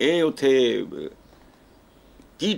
ਇਹ ਉੱਥੇ ਕੀ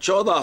14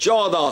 14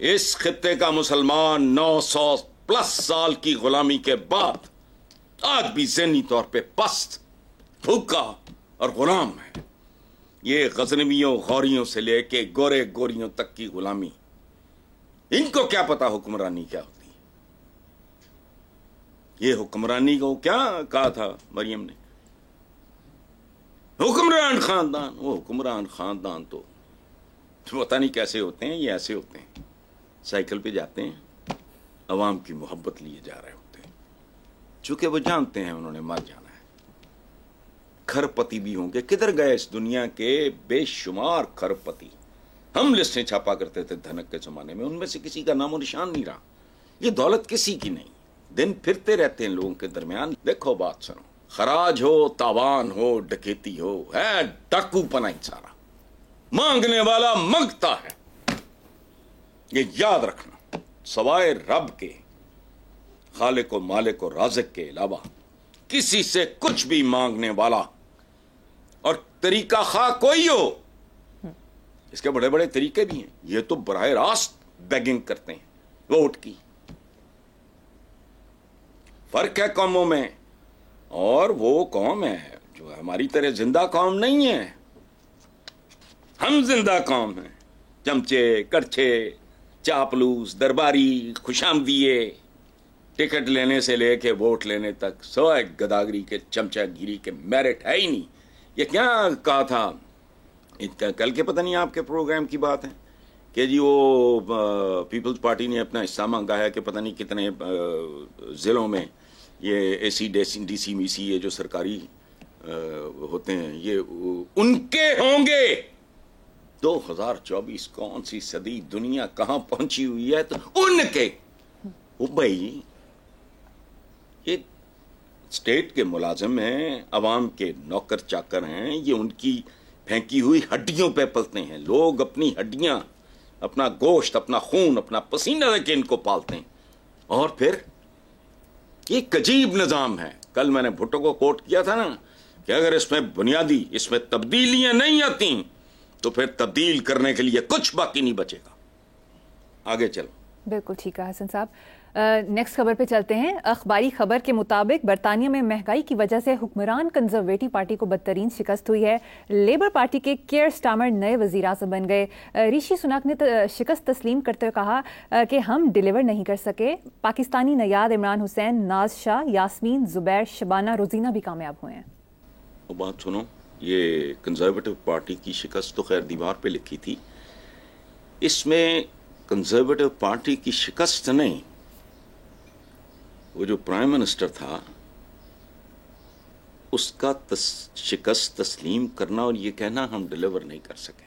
اس خطے کا مسلمان 900 پلس سال کی غلامی کے بعد آج بھی ذہنی طور پہ پست، بھوکا اور غلام ہے۔ یہ غزنویوں غوریوں سے لے کے گورے گوریوں تک کی غلامی، ان کو کیا پتا حکمرانی کیا ہوتی ہے؟ یہ حکمرانی کو کیا کہا تھا مریم نے؟ حکمران خاندان۔ وہ حکمران خاندان تو پتہ نہیں کیسے ہوتے ہیں، یہ ایسے ہوتے ہیں، سائیکل پہ جاتے ہیں، عوام کی محبت لیے جا رہے ہوتے ہیں، چونکہ وہ جانتے ہیں انہوں نے مر جانا ہے۔ کھرپتی بھی ہوں گے، کدھر گئے اس دنیا کے بے شمار کھرپتی؟ ہم لسٹیں چھاپا کرتے تھے دھنک کے زمانے میں، ان میں سے کسی کا نام و نشان نہیں رہا۔ یہ دولت کسی کی نہیں، دن پھرتے رہتے ہیں لوگوں کے درمیان۔ دیکھو بات سنو، خراج ہو، تاوان ہو، ڈکیتی ہو، ہے ڈاکو پنا ہی سارا، مانگنے والا منگتا ہے۔ یہ یاد رکھنا، سوائے رب کے، خالق و مالک و رازق کے علاوہ کسی سے کچھ بھی مانگنے والا، اور طریقہ خواہ کوئی ہو، اس کے بڑے بڑے طریقے بھی ہیں، یہ تو براہ راست بیگنگ کرتے ہیں ووٹ کی۔ فرق ہے قوموں میں، اور وہ قوم ہے جو ہماری طرح زندہ قوم نہیں ہے۔ ہم زندہ قوم ہیں، چمچے، کڑچھے، چاپلوس، درباری، خوشامدیے، ٹکٹ لینے سے لے کے ووٹ لینے تک سوائے گداگری کے، چمچہ گیری کے میرٹ ہے ہی نہیں۔ یہ کیا کہا تھا کل کے، پتہ نہیں آپ کے پروگرام کی بات ہے کہ جی وہ پیپلز پارٹی نے اپنا حصہ مانگا ہے کہ پتہ نہیں کتنے ضلعوں میں یہ اے سی ڈی سی میسی یہ جو سرکاری ہوتے ہیں یہ ان کے ہوں گے۔ 2024 کون سی صدی، دنیا کہاں پہنچی ہوئی ہے، تو ان کے بھائی یہ اسٹیٹ کے ملازم ہیں، عوام کے نوکر چاکر ہیں، یہ ان کی پھینکی ہوئی ہڈیوں پہ پلتے ہیں۔ لوگ اپنی ہڈیاں، اپنا گوشت، اپنا خون، اپنا پسینہ دے کے ان کو پالتے ہیں، اور پھر یہ ایک عجیب نظام ہے۔ کل میں نے بھٹو کو کوٹ کیا تھا نا کہ اگر اس میں بنیادی، اس میں تبدیلیاں نہیں آتی تو پھر تبدیل کرنے کے لیے کچھ باقی نہیں بچے گا۔ آگے چلو۔ بالکل ٹھیک ہے حسن صاحب۔ نیکسٹ خبر پہ چلتے ہیں۔ اخباری خبر کے مطابق برطانیہ میں مہنگائی کی وجہ سے حکمران کنزرویٹو پارٹی کو بدترین شکست ہوئی ہے۔ لیبر پارٹی کے کیئر سٹارمر نئے وزیر اعظم بن گئے۔ رشی سناک نے شکست تسلیم کرتے ہوئے کہا کہ ہم ڈیلیور نہیں کر سکے۔ پاکستانی نیاد عمران حسین، ناز شاہ، یاسمین، زبیر، شبانہ، روزینہ بھی کامیاب ہوئے ہیں۔ وہ بات سنو، یہ کنزرویٹو پارٹی کی شکست تو خیر دیوار پہ لکھی تھی، اس میں کنزرویٹو پارٹی کی شکست نہیں، وہ جو پرائم منسٹر تھا اس کا شکست تسلیم کرنا اور یہ کہنا ہم ڈیلیور نہیں کر سکے۔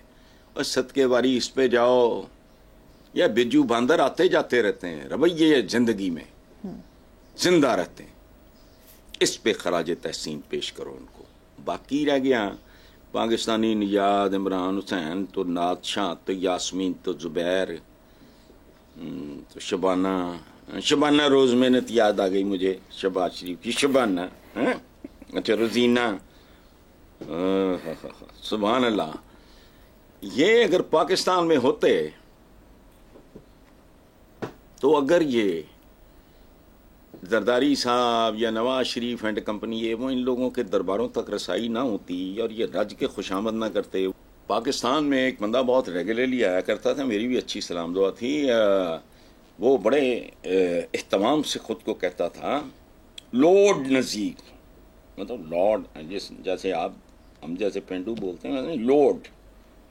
اور صدقے واری اس پہ جاؤ، یا بجو باندر آتے جاتے رہتے ہیں، رویے زندگی میں زندہ رہتے ہیں، اس پہ خراج تحسین پیش کرو ان کو۔ باقی رہ گیا پاکستانی نژاد عمران حسین، تو ناز شاہ، تو یاسمین، تو زبیر، تو شبانہ روز محنت یاد آ گئی مجھے، شہباز شریف کی شبانہ، اچھا روزینہ، سبحان اللہ۔ یہ اگر پاکستان میں ہوتے تو اگر یہ زرداری صاحب یا نواز شریف اینڈ کمپنی، یہ وہ ان لوگوں کے درباروں تک رسائی نہ ہوتی اور یہ رج کے خوشامد نہ کرتے۔ پاکستان میں ایک بندہ بہت ریگولرلی آیا کرتا تھا، میری بھی اچھی سلام دعا تھی، وہ بڑے اہتمام سے خود کو کہتا تھا لارڈ نذیر، مطلب لارڈ، جیسے آپ ہم جیسے پینڈو بولتے ہیں،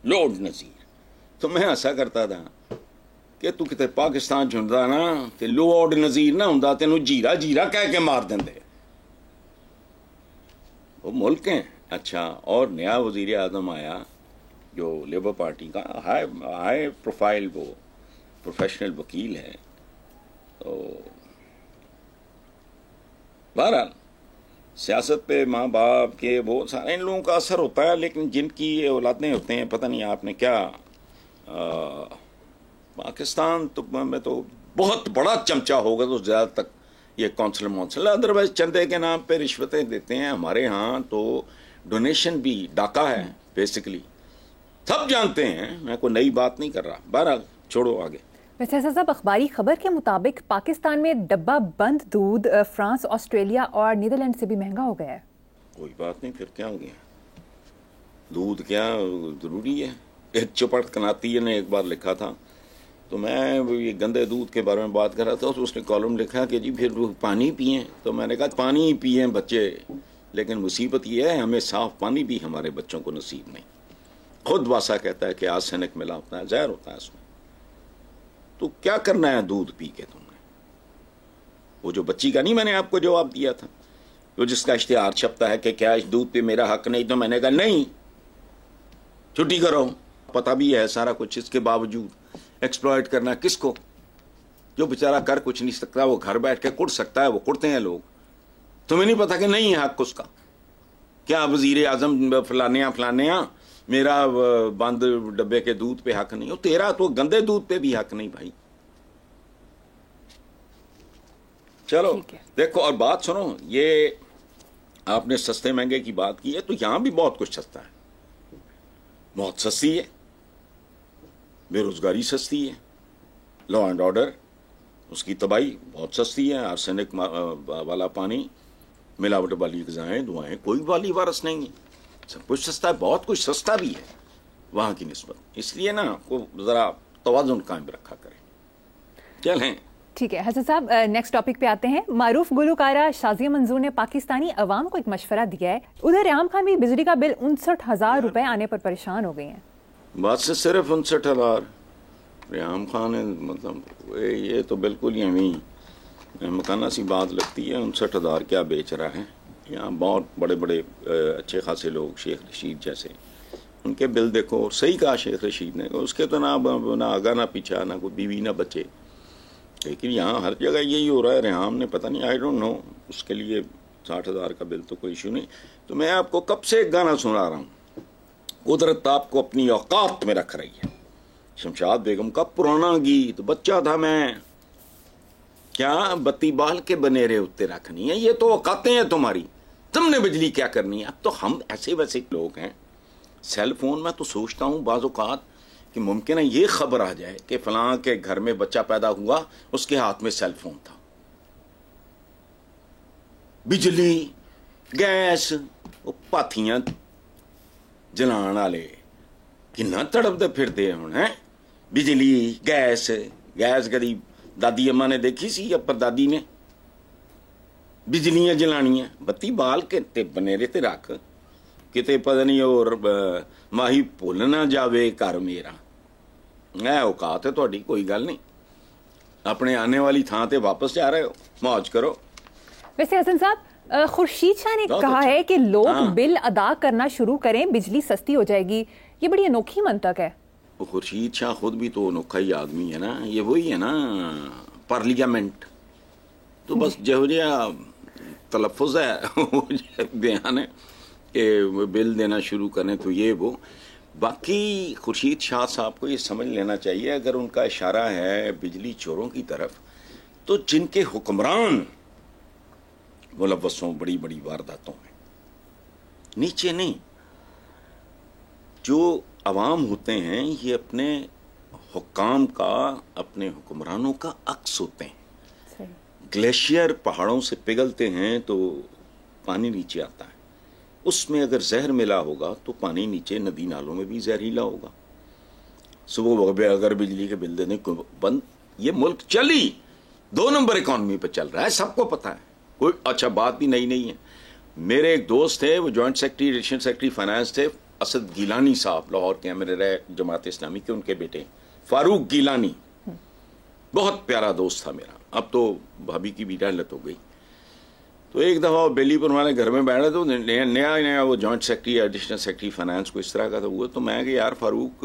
لارڈ نذیر۔ تو میں ایسا کرتا تھا کہ تو کتے پاکستان چنتا نا تے لارڈ نذیر نہ ہوندا تینوں جیرا جیرا کہہ کے مار دیندے۔ وہ ملک ہیں۔ اچھا، اور نیا وزیر اعظم آیا جو لیبر پارٹی کا ہائی پروفائل، وہ پروفیشنل وکیل ہے، تو بہرحال سیاست پہ ماں باپ کے وہ سارے ان لوگوں کا اثر ہوتا ہے، لیکن جن کی یہ اولادیں ہوتے ہیں، پتہ نہیں آپ نے کیا، پاکستان تو میں تو بہت بڑا چمچہ ہوگا تو زیادہ تک یہ کونسل ادروائز چندے کے نام پہ رشوتیں دیتے ہیں۔ ہمارے ہاں تو ڈونیشن بھی ڈاکہ ہے بیسیکلی، سب جانتے ہیں، میں کوئی نئی بات نہیں کر رہا۔ بہرحال چھوڑو آگے۔ ویسے حسن صاحب اخباری خبر کے مطابق پاکستان میں ڈبہ بند دودھ فرانس، آسٹریلیا اور نیدرلینڈ سے بھی مہنگا ہو گیا ہے. کوئی بات نہیں، پھر کیا ہو گیا؟ دودھ کیا ضروری ہے؟ ایک چپٹ کناتی نے ایک بار لکھا تھا، تو میں یہ گندے دودھ کے بارے میں بات کر رہا تھا، تو اس نے کالم لکھا کہ جی پھر پانی پئیں. تو میں نے کہا پانی پئیں بچے، لیکن مصیبت یہ ہے ہمیں صاف پانی بھی ہمارے بچوں کو نصیب نہیں. خود واسا کہتا ہے کہ آرسینک ملا ہوتا ہے، زہر ہوتا ہے اس میں. تو کیا کرنا ہے دودھ پی کے تم نے؟ وہ جو بچی کا نہیں میں نے آپ کو جواب دیا تھا، وہ جس کا اشتہار چھپتا ہے کہ کیا اس دودھ پہ میرا حق نہیں، تو میں نے کہا نہیں، چھٹی کرو. پتہ بھی ہے سارا کچھ، اس کے باوجود ایکسپلائٹ کرنا کس کو؟ جو بیچارہ کر کچھ نہیں سکتا، وہ گھر بیٹھ کے کٹ سکتا ہے، وہ کٹتے ہیں لوگ. تمہیں نہیں پتا کہ نہیں ہے حق اس کا؟ کیا وزیر اعظم فلانیاں میرا بند ڈبے کے دودھ پہ حق نہیں ہو؟ تیرا تو گندے دودھ پہ بھی حق نہیں بھائی. چلو دیکھو، اور بات سنو، یہ آپ نے سستے مہنگے کی بات کی ہے، تو یہاں بھی بہت کچھ سستا ہے، بہت سستی ہے. بے روزگاری سستی ہے، لا اینڈ آرڈر اس کی تباہی بہت سستی ہے. آرسینک والا پانی، ملاوٹ والی غذائیں، دعائیں، کوئی والی وارث نہیں ہے. سب کچھ سستا ہے، بہت کچھ سستا بھی ہے وہاں کی نسبت. اس لیے نا وہ ذرا توازن قائم رکھا کریں. چلیں ٹھیک ہے حسن صاحب، نیکسٹ ٹاپک پہ آتے ہیں. معروف گلوکارہ شازیہ منظور نے پاکستانی عوام کو ایک مشورہ دیا ہے. ادھر ریحام خان بھی بجلی کا بل 59,000 روپے آنے پر پریشان ہو گئی ہیں. بات سے صرف 59,000 ریحام خان ہے، مطلب یہ تو بالکل ہی ہمیں مکانہ سی بات لگتی ہے. 59,000 کیا بیچ رہا ہے؟ یہاں بہت بڑے بڑے اچھے خاصے لوگ، شیخ رشید جیسے، ان کے بل دیکھو. صحیح کہا شیخ رشید نے، اس کے تو نہ آگا نہ پیچھا، نہ کوئی بیوی نہ بچے. لیکن یہاں ہر جگہ یہی ہو رہا ہے. ریحام نے پتہ نہیں، آئی ڈونٹ نو، اس کے لیے 60,000 کا بل تو کوئی ایشو نہیں. تو میں آپ کو کب سے ایک گانا سنا رہا ہوں. قدرت آپ کو اپنی اوقات میں رکھ رہی ہے. شمشاد بیگم کا پرانا گیت، بچہ تھا میں کیا بتی بال کے بنیرے اتے رکھنی ہے. یہ تو اوقاتیں ہیں تمہاری، تم نے بجلی کیا کرنی ہے. اب تو ہم ایسے ویسے لوگ ہیں. سیل فون میں تو سوچتا ہوں بعض اوقات کہ ممکن ہے یہ خبر آ جائے کہ فلاں کے گھر میں بچہ پیدا ہوا، اس کے ہاتھ میں سیل فون تھا. بجلی، گیس، وہ پاتھیاں جلان والے کنا تڑپتے پھرتے ہیں. بجلی، گیس کدی دادی اماں نے دیکھی سی یا پردادی نے؟ بجلیاں جلانیاں، بتی بال کے تے بنیرے تے رکھ، کتے پتہ نہیں اور ماہی بھول نہ جاوے گھر میرا. اوقات ہے تہاڈی، کوئی گل نہیں. اپنے آنے والی تھان تے واپس جا رہے ہو، موج کرو. ویسے حسن صاحب، خورشید شاہ نے کہا ہے کہ لوگ بل ادا کرنا شروع کریں، بجلی سستی ہو جائے گی. یہ بڑی انوکھی منطق ہے. خورشید شاہ خود بھی تو انوکھا ہی آدمی ہے نا. یہ وہی ہے نا پارلیمنٹ. تو بس جو تلفظ ہے، بیان ہے کہ بل دینا شروع کریں تو یہ وہ. باقی خورشید شاہ صاحب کو یہ سمجھ لینا چاہیے، اگر ان کا اشارہ ہے بجلی چوروں کی طرف، تو جن کے حکمران ملوث ہوں بڑی بڑی وارداتوں میں، نیچے نہیں. جو عوام ہوتے ہیں یہ اپنے حکام کا، اپنے حکمرانوں کا عکس ہوتے ہیں. گلیشیئر پہاڑوں سے پگھلتے ہیں تو پانی نیچے آتا ہے. اس میں اگر زہر ملا ہوگا تو پانی نیچے ندی نالوں میں بھی زہریلا ہوگا. صبح اگر بجلی کے بل دینے کو بند، یہ ملک چلی 2 نمبر اکانومی پہ چل رہا ہے، سب کو پتا ہے. کوئی اچھا بات بھی نہیں ہے. میرے ایک دوست تھے، وہ joint secretary additional secretary finance تھے، اسد گیلانی صاحب، لاہور کے میرے رہے جماعت اسلامی کے. ان کے بیٹے فاروق گیلانی، بہت پیارا دوست تھا میرا. اب تو بھابھی کی بھی رحلت ہو گئی. تو ایک دفعہ بیلی پر ہمارے گھر میں بیٹھا، تو نیا وہ joint secretary additional secretary finance کو اس طرح کا تھا وہ. تو میں کہ یار فاروق،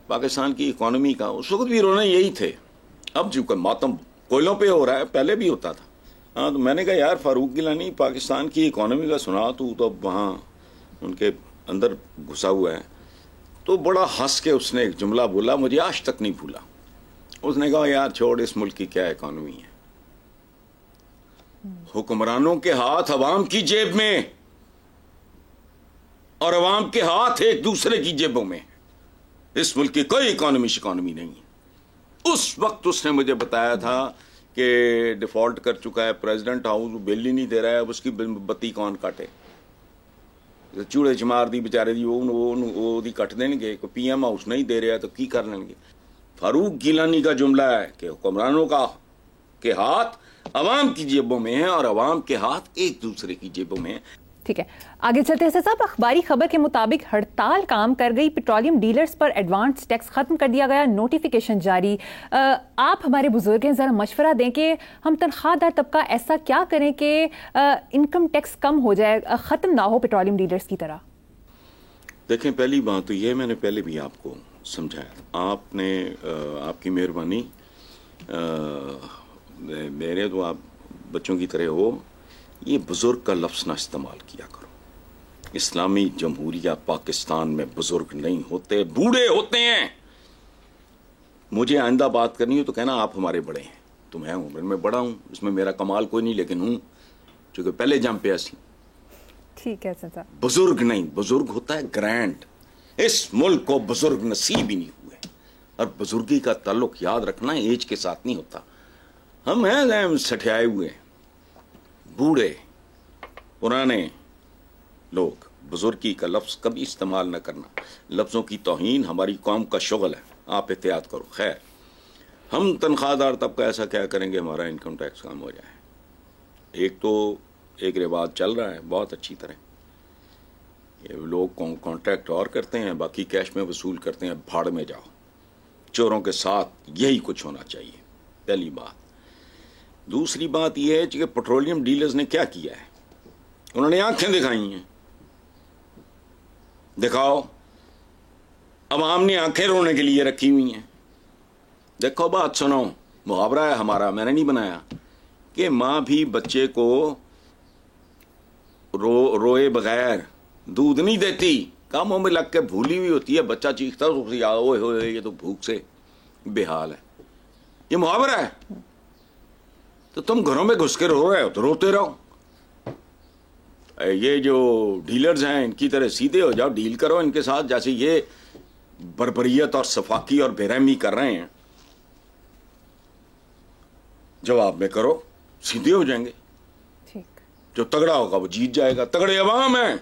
پاکستان کی اکانومی کا اس وقت بھی رونے یہی تھے. اب چونکہ ماتم کوئلوں پہ ہو رہا ہے، پہلے بھی ہوتا تھا. ہاں، تو میں نے کہا یار فاروق گیلانی، پاکستان کی اکانومی کا سنا تو اب وہاں ان کے اندر گھسا ہوا ہے. تو بڑا ہنس کے اس نے ایک جملہ بولا، مجھے آج تک نہیں بھولا. اس نے کہا یار چھوڑ، اس ملک کی کیا اکانومی ہے، حکمرانوں کے ہاتھ عوام کی جیب میں اور عوام کے ہاتھ ایک دوسرے کی جیبوں میں. اس ملک کی کوئی اکانومی نہیں ہے. اس وقت اس نے مجھے بتایا تھا کہ ڈیفالٹ کر چکا ہے پریزیڈنٹ ہاؤس, بل ہی نہیں دے رہا ہے, اب اس کی بتی کون کاٹے. چوڑے چمار دی بیچارے دی وہ کٹ دیں گے, کوئی پی ایم ہاؤس نہیں دے رہا تو کی کر لیں گے. فاروق گیلانی کا جملہ ہے کہ حکمرانوں کا کے ہاتھ عوام کی جیبوں میں ہیں اور عوام کے ہاتھ ایک دوسرے کی جیبوں میں ہیں. ٹھیک ہے, آگے چلتے ہیں صاحب. اخباری خبر کے مطابق ہڑتال کام کر گئی, پیٹرولیم ڈیلرز پر ایڈوانس ٹیکس ختم کر دیا گیا, نوٹیفیکیشن جاری. آپ ہمارے بزرگ ہیں, ذرا مشورہ دیں کہ ہم تنخواہ دار طبقہ ایسا کیا کریں کہ انکم ٹیکس کم ہو جائے, ختم نہ ہو پیٹرولیم ڈیلرز کی طرح. دیکھیں, پہلی بات تو یہ میں نے پہلے بھی آپ کو سمجھایا, آپ نے آپ کی مہربانی, میرے تو آپ بچوں کی طرح ہو, یہ بزرگ کا لفظ نہ استعمال کیا کرو. اسلامی جمہوریہ پاکستان میں بزرگ نہیں ہوتے, بوڑھے ہوتے ہیں. مجھے آئندہ بات کرنی ہو تو کہنا آپ ہمارے بڑے ہیں, تو میں عمر میں بڑا ہوں, اس میں میرا کمال کوئی نہیں, لیکن ہوں چونکہ پہلے جنپ پہ اصلی. ٹھیک ہے سر. بزرگ نہیں, بزرگ ہوتا ہے گرینڈ. اس ملک کو بزرگ نصیب ہی نہیں ہوئے, اور بزرگی کا تعلق یاد رکھنا ایج کے ساتھ نہیں ہوتا. ہم ہیں سٹھیائے ہوئے, بوڑھے پرانے لوگ. بزرگی کا لفظ کبھی استعمال نہ کرنا, لفظوں کی توہین ہماری قوم کا شغل ہے, آپ احتیاط کرو. خیر, ہم تنخواہ دار طبقہ ایسا کیا کریں گے ہمارا انکم ٹیکس کم ہو جائے. ایک تو ایک رواج چل رہا ہے بہت اچھی طرح, یہ لوگ کانٹریکٹ اور کرتے ہیں, باقی کیش میں وصول کرتے ہیں. بھاڑ میں جاؤ, چوروں کے ساتھ یہی کچھ ہونا چاہیے, پہلی بات. دوسری بات یہ ہے کہ پیٹرولیم ڈیلرز نے کیا کیا ہے, انہوں نے آنکھیں دکھائی ہیں. دکھاؤ, عوام نے آنکھیں رونے کے لیے رکھی ہوئی ہیں. دیکھو بات سنو, محاورہ ہے ہمارا, میں نے نہیں بنایا, کہ ماں بھی بچے کو روئے بغیر دودھ نہیں دیتی. کاموں میں لگ کے بھولی ہوئی ہوتی ہے, بچہ چیختا ہے یہ تو بھوک سے بے حال ہے. یہ محاورہ ہے. تو تم گھروں میں گھس کے رو رہے ہو تو روتے رہو. یہ جو ڈیلرز ہیں ان کی طرح سیدھے ہو جاؤ, ڈیل کرو ان کے ساتھ, جیسے یہ بربریت اور صفاقی اور بے رحمی کر رہے ہیں. جواب میں کرو, سیدھے ہو جائیں گے. جو تگڑا ہوگا وہ جیت جائے گا. تگڑے عوام ہیں,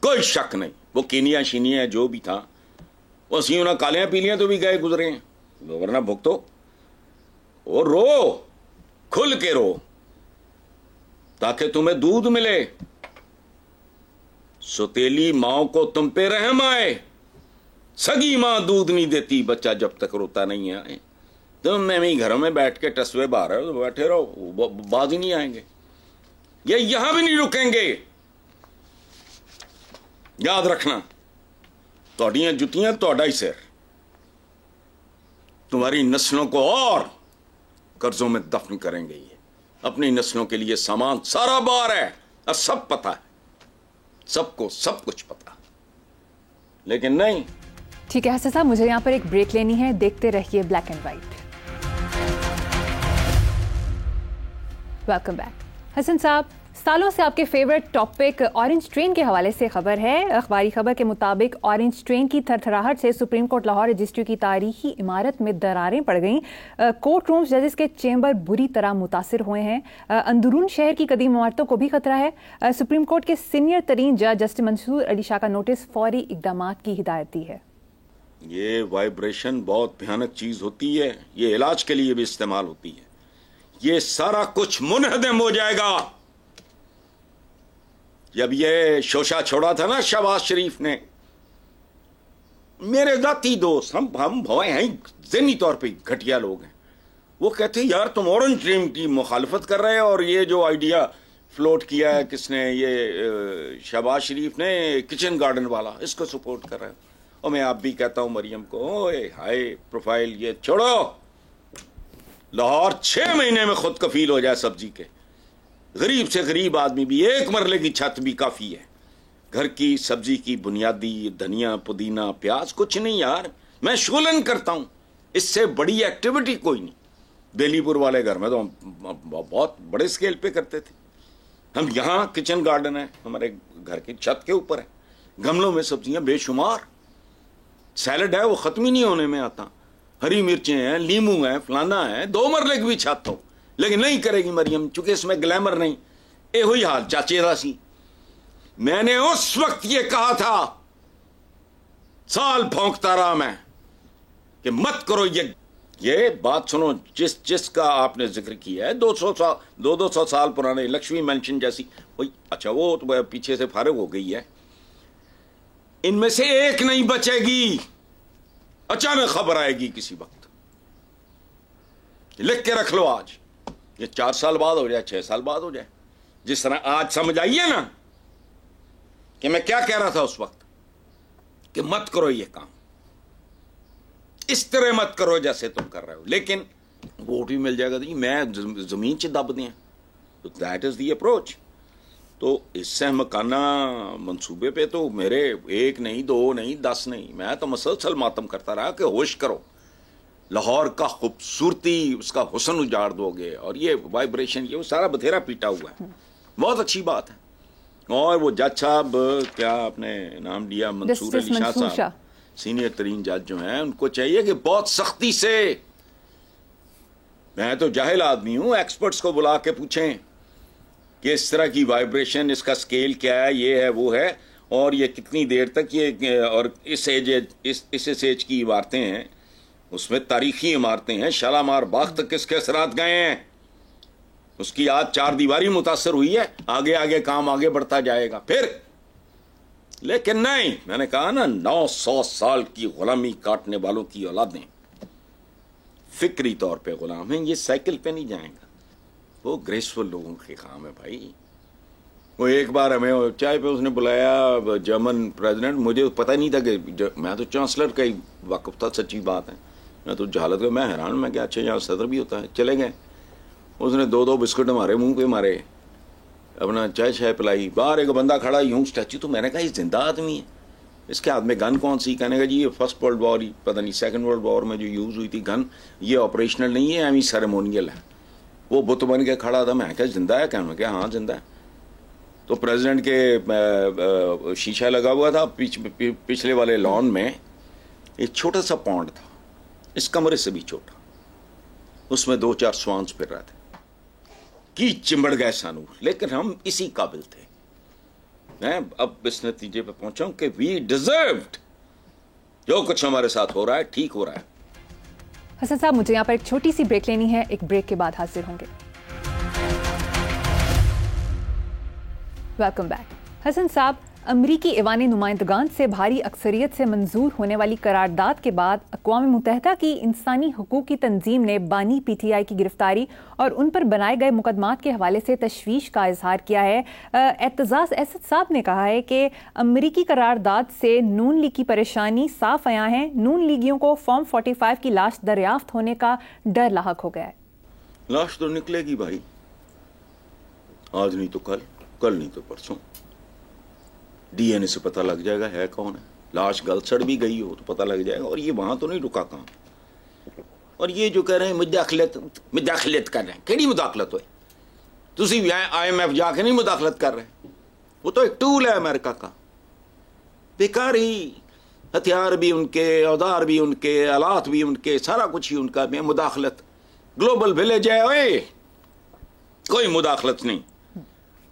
کوئی شک نہیں. وہ کینیا شینیا جو بھی تھا, وہ سیوں کالیاں پیلیاں تو بھی گئے گزرے ہیں, ورنہ بھگتو اور رو, کھل کے رو, تاکہ تمہیں دودھ ملے. سوتیلی ماں کو تم پہ رحم آئے. سگی ماں دودھ نہیں دیتی بچہ جب تک روتا نہیں ہے. تم میں گھروں میں بیٹھ کے ٹسوے باہر رہے ہو تو بیٹھے رہو, باز ہی نہیں آئیں گے. یہ یہاں بھی نہیں رکیں گے. یاد رکھنا, تھوڑیاں جتیاں تھوڑا ہی سر, تمہاری نسلوں کو اور قرضوں میں دفن کریں گے. یہ اپنی نسلوں کے لیے سامان سارا بار ہے, اور سب پتہ ہے, سب کو سب کچھ پتہ, لیکن نہیں. ٹھیک ہے حسن صاحب, مجھے یہاں پر ایک بریک لینی ہے, دیکھتے رہیے black and white. Welcome back. Hasan صاحب, سالوں سے آپ کے فیورٹ ٹاپک اورنج ٹرین کے حوالے سے خبر ہے. اخباری خبر کے مطابق اورنج ٹرین کی تھرتھراہٹ سے سپریم کورٹ لاہور رجسٹری کی تاریخی عمارت میں دراریں پڑ گئیں. کورٹ رومز, ججز کے چیمبر بری طرح متاثر ہوئے ہیں. اندرون شہر کی قدیم عمارتوں کو بھی خطرہ ہے. سپریم کورٹ کے سینئر ترین جج جسٹس منصور علی شاہ کا نوٹس, فوری اقدامات کی ہدایت دی ہے. یہ وائبریشن بہت بھیانک چیز ہوتی ہے, یہ علاج کے لیے بھی استعمال ہوتی ہے. یہ سارا کچھ منہدم ہو جائے گا. جب یہ شوشہ چھوڑا تھا نا شہباز شریف نے, میرے ذاتی دوست, ہم بھائی ہیں, ذہنی طور پہ گھٹیا لوگ ہیں, وہ کہتے ہیں یار تم اورنج ٹرین کی مخالفت کر رہے ہو, اور یہ جو آئیڈیا فلوٹ کیا ہے کس نے, یہ شہباز شریف نے, کچن گارڈن والا, اس کو سپورٹ کر رہے ہو. اور میں آپ بھی کہتا ہوں مریم کو, اوے ہائے پروفائل یہ چھوڑو. لاہور 6 مہینے میں خود کفیل ہو جائے سبزی کے. غریب سے غریب آدمی بھی ایک مرلے کی چھت بھی کافی ہے. گھر کی سبزی کی بنیادی دھنیا, پودینہ, پیاز کچھ نہیں یار, میں شغلن کرتا ہوں, اس سے بڑی ایکٹیویٹی کوئی نہیں. بیلی پور والے گھر میں تو ہم بہت بڑے اسکیل پہ کرتے تھے. ہم یہاں کچن گارڈن ہے ہمارے گھر کی چھت کے اوپر ہے, گملوں میں سبزیاں بے شمار. سیلڈ ہے وہ ختم ہی نہیں ہونے میں آتا. ہری مرچیں ہیں, لیمو ہیں, فلانا ہے, 2 مرلے کی بھی چھت ہو, لیکن نہیں کرے گی مریم, چونکہ اس میں گلیمر نہیں. اے ہوئی حال چاچے دا سی. میں نے اس وقت یہ کہا تھا, سال بھونکتا رہا میں کہ مت کرو یہ بات سنو. جس کا آپ نے ذکر کیا ہے 200 سال پرانے لکشمی مینشن جیسی, اچھا وہ تو پیچھے سے فارغ ہو گئی ہے, ان میں سے ایک نہیں بچے گی. اچانک خبر آئے گی کسی وقت, لکھ کے رکھ لو آج, یہ 4 سال بعد ہو جائے, 6 سال بعد ہو جائے. جس طرح آج سمجھ آئیے نا کہ میں کیا کہہ رہا تھا اس وقت, کہ مت کرو یہ کام, اس طرح مت کرو جیسے تم کر رہے ہو, لیکن ووٹ بھی مل جائے گا. میں زمین چ دب دیا, تو دیٹ از دی اپروچ. تو اس سے مکانہ منصوبے پہ تو میرے 1 نہیں 2 نہیں 10 نہیں, میں تو مسلسل ماتم کرتا رہا کہ ہوش کرو, لاہور کا خوبصورتی, اس کا حسن اجاڑ دو گے, اور یہ وائبریشن, یہ وہ سارا بتھیرا پیٹا ہوا ہے. بہت اچھی بات ہے. اور وہ جج صاحب, کیا آپ نے نام لیا, منصور علی شاہ صاحب, سینئر ترین جج جو ہیں, ان کو چاہیے کہ بہت سختی سے, میں تو جاہل آدمی ہوں, ایکسپرٹس کو بلا کے پوچھیں کہ اس طرح کی وائبریشن, اس کا سکیل کیا ہے, یہ ہے وہ ہے, اور یہ کتنی دیر تک یہ, اور اس ایج کی عمارتیں ہیں, اس میں تاریخی عمارتیں ہیں, شالامار باغ تک کس کے اثرات گئے ہیں, اس کی آج 4 دیواری متاثر ہوئی ہے, آگے آگے کام آگے بڑھتا جائے گا پھر. لیکن نہیں, میں نے کہا نا, 900 سال کی غلامی کاٹنے والوں کی اولادیں فکری طور پہ غلام ہیں, یہ سائیکل پہ نہیں جائیں گا. وہ گریسفل لوگوں کے کام ہے بھائی. وہ ایک بار ہمیں چائے پہ اس نے بلایا, جرمن پریزیڈنٹ, مجھے پتہ نہیں تھا کہ میں تو چانسلر کا ہی واقف تھا, سچی بات ہے, میں تو جہالت کا, میں حیران, میں کہ اچھا یہاں صدر بھی ہوتا ہے. چلے گئے, اس نے 2 بسکٹ ہمارے منہ پہ مارے, اپنا چائے پلائی. باہر ایک بندہ کھڑا یوں اسٹیچو, تو میں نے کہا یہ زندہ آدمی ہے, اس کے ہاتھ میں گن کون سی؟ کہنے کا جی یہ 1st ورلڈ وار, پتہ نہیں 2nd ورلڈ وار میں جو یوز ہوئی تھی گن, یہ آپریشنل نہیں ہے, ایمی سیریمونیل ہے. وہ بت بن کے کھڑا تھا. میں کہا زندہ ہے؟ کہنے کہ ہاں زندہ ہے. تو پریزیڈنٹ کے شیشہ لگا ہوا تھا پچھلے والے لان میں, ایک چھوٹا سا پونڈ تھا, اس کمرے سے بھی چھوٹا, اس میں 2-4 سوانس پھر رہے تھے. کی چمبڑ گئے سانو, لیکن ہم اسی قابل تھے. میں اب اس نتیجے پہ پہنچا ہوں کہ وی ڈیزروڈ, جو کچھ ہمارے ساتھ ہو رہا ہے ٹھیک ہو رہا ہے. حسن صاحب, مجھے یہاں پر ایک چھوٹی سی بریک لینی ہے, ایک بریک کے بعد حاضر ہوں گے. Welcome back. حسن صاحب, امریکی ایوان نمائندگان سے بھاری اکثریت سے منظور ہونے والی قرارداد کے بعد اقوام متحدہ کی انسانی حقوق کی تنظیم نے بانی پی ٹی آئی کی گرفتاری اور ان پر بنائے گئے مقدمات کے حوالے سے تشویش کا اظہار کیا ہے. اعتزاز اسد صاحب نے کہا ہے کہ امریکی قرارداد سے نون لیگ کی پریشانی صاف عیاں ہے, نون لیگیوں کو فارم 45 کی لاش دریافت ہونے کا ڈر لاحق ہو گیا ہے. لاش تو نکلے گی بھائی, آج نہیں تو کل نہیں تو پرسوں. ڈی این اے سے پتہ لگ جائے گا ہے کون ہے. لاش گل سڑ بھی گئی ہو تو پتہ لگ جائے گا. اور یہ وہاں تو نہیں رکا کام. اور یہ جو کہہ رہے ہیں مداخلت کر رہے ہیں, کیڑی مداخلت ہوئی؟ تسی بھی IMF جا کے نہیں مداخلت کر رہے, وہ تو ایک ٹول ہے امریکہ کا. بیکاری, ہتھیار بھی ان کے, اوزار بھی ان کے, آلات بھی ان کے, سارا کچھ ہی ان کا. میں مداخلت, گلوبل ولیج ہے, اوے کوئی مداخلت نہیں.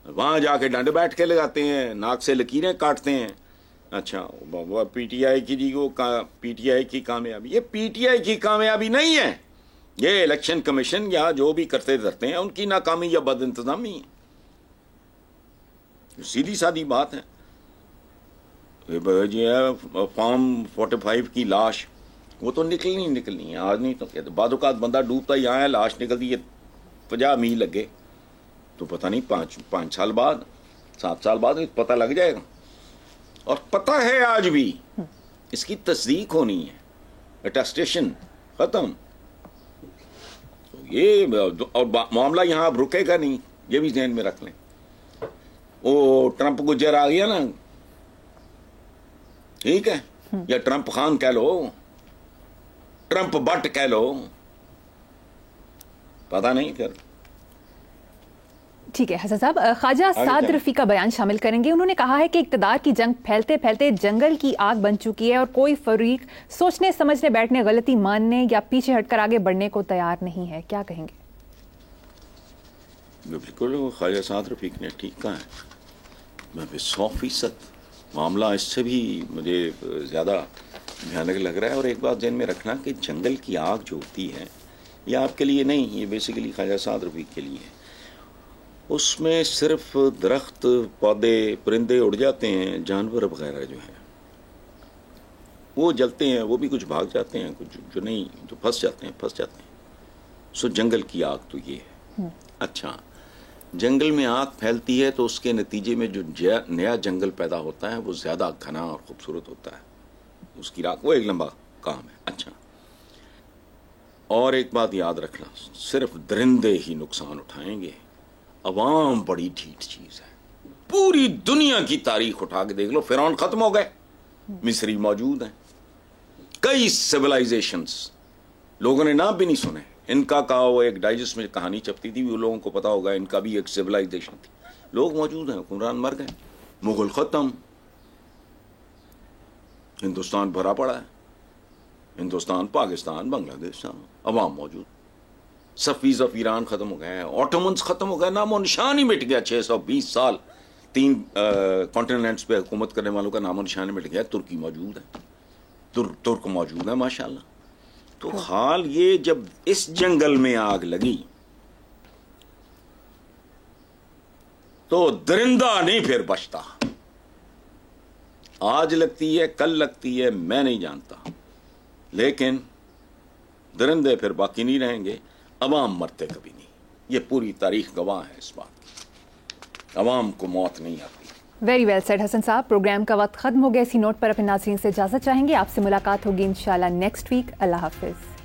وہاں جا کے ڈنڈ بیٹھ کے لگاتے ہیں, ناک سے لکیریں کاٹتے ہیں. اچھا پی ٹی آئی کی, جی وہ پی ٹی آئی کی کامیابی, یہ پی ٹی آئی کی کامیابی نہیں ہے, یہ الیکشن کمیشن یا جو بھی کرتے دھرتے ہیں ان کی ناکامی یا بد انتظامی ہے. سیدھی سادی بات ہے. جی فارم 45 کی لاش, وہ تو نکلنی ہے, آج نہیں تو بعد اوقات بندہ ڈوبتا ہی آیا, لاش نکلتی ہے 50 میل لگے, تو پتہ نہیں 5 سال بعد 7 سال بعد پتہ لگ جائے گا. اور پتہ ہے آج بھی, اس کی تصدیق ہونی ہے, اٹیسٹیشن ختم. یہ اور معاملہ یہاں اب رکے گا نہیں, یہ بھی ذہن میں رکھ لیں. وہ ٹرمپ گجر آ گیا نا, ٹھیک ہے, یا ٹرمپ خان کہہ لو, ٹرمپ بٹ کہہ لو, پتہ نہیں. پھر ٹھیک ہے حسن صاحب، خواجہ سعد رفیع کا بیان شامل کریں گے. انہوں نے کہا ہے کہ اقتدار کی جنگ پھیلتے پھیلتے جنگل کی آگ بن چکی ہے اور کوئی فریق سوچنے سمجھنے بیٹھنے، غلطی ماننے یا پیچھے ہٹ کر آگے بڑھنے کو تیار نہیں ہے. کیا کہیں گے؟ بالکل خواجہ سعد رفیع نے ٹھیک کہا ہے. میں 100% معاملہ اس سے بھی مجھے زیادہ بھیانک لگ رہا ہے. اور ایک بات ذہن میں رکھنا کہ جنگل کی آگ جو ہوتی ہے یہ آپ کے لیے نہیں، یہ بیسیکلی خواجہ سعد رفیع کے لیے ہے. اس میں صرف درخت، پودے، پرندے اڑ جاتے ہیں، جانور وغیرہ جو ہیں وہ جلتے ہیں، وہ بھی کچھ بھاگ جاتے ہیں، کچھ جو نہیں جو پھنس جاتے ہیں. سو جنگل کی آگ تو یہ ہے. اچھا، جنگل میں آگ پھیلتی ہے تو اس کے نتیجے میں جو نیا جنگل پیدا ہوتا ہے وہ زیادہ گھنا اور خوبصورت ہوتا ہے. اس کی راکھ وہ ایک لمبا کام ہے. اچھا، اور ایک بات یاد رکھنا، صرف درندے ہی نقصان اٹھائیں گے، عوام بڑی ڈھیٹ چیز ہے. پوری دنیا کی تاریخ اٹھا کے دیکھ لو، فرعون ختم ہو گئے، مصری موجود ہیں، کئی سیولائزیشنز لوگوں نے نام بھی نہیں سنے. ان کا کہا وہ ایک ڈائجسٹ میں کہانی چھپتی تھی، وہ لوگوں کو پتا ہوگا، ان کا بھی ایک سیولائزیشن تھی. لوگ موجود ہیں، حکمران مر گئے، مغل ختم، ہندوستان بھرا پڑا ہے. ہندوستان، پاکستان، بنگلہ دیش، عوام موجود. صفویز آف ایران ختم ہو گئے، آٹومنز ختم ہو گئے، نام و نشان ہی مٹ گیا. 620 سال 3 کانٹیننٹس پہ حکومت کرنے والوں کا نام و نشان مٹ گیا. ترکی موجود ہے، ترک موجود ہے ماشاءاللہ. تو حال یہ جب اس جنگل میں آگ لگی تو درندہ نہیں پھر بچتا. آج لگتی ہے، کل لگتی ہے، میں نہیں جانتا، لیکن درندے پھر باقی نہیں رہیں گے. عوام مرتے کبھی نہیں، یہ پوری تاریخ گواہ ہے اس بات کی. عوام کو موت نہیں آتی. ویری ویل سیڈ حسن صاحب. پروگرام کا وقت ختم ہو گیا. اسی نوٹ پر اپنے ناظرین سے اجازت چاہیں گے. آپ سے ملاقات ہوگی انشاءاللہ نیکسٹ ویک. اللہ حافظ.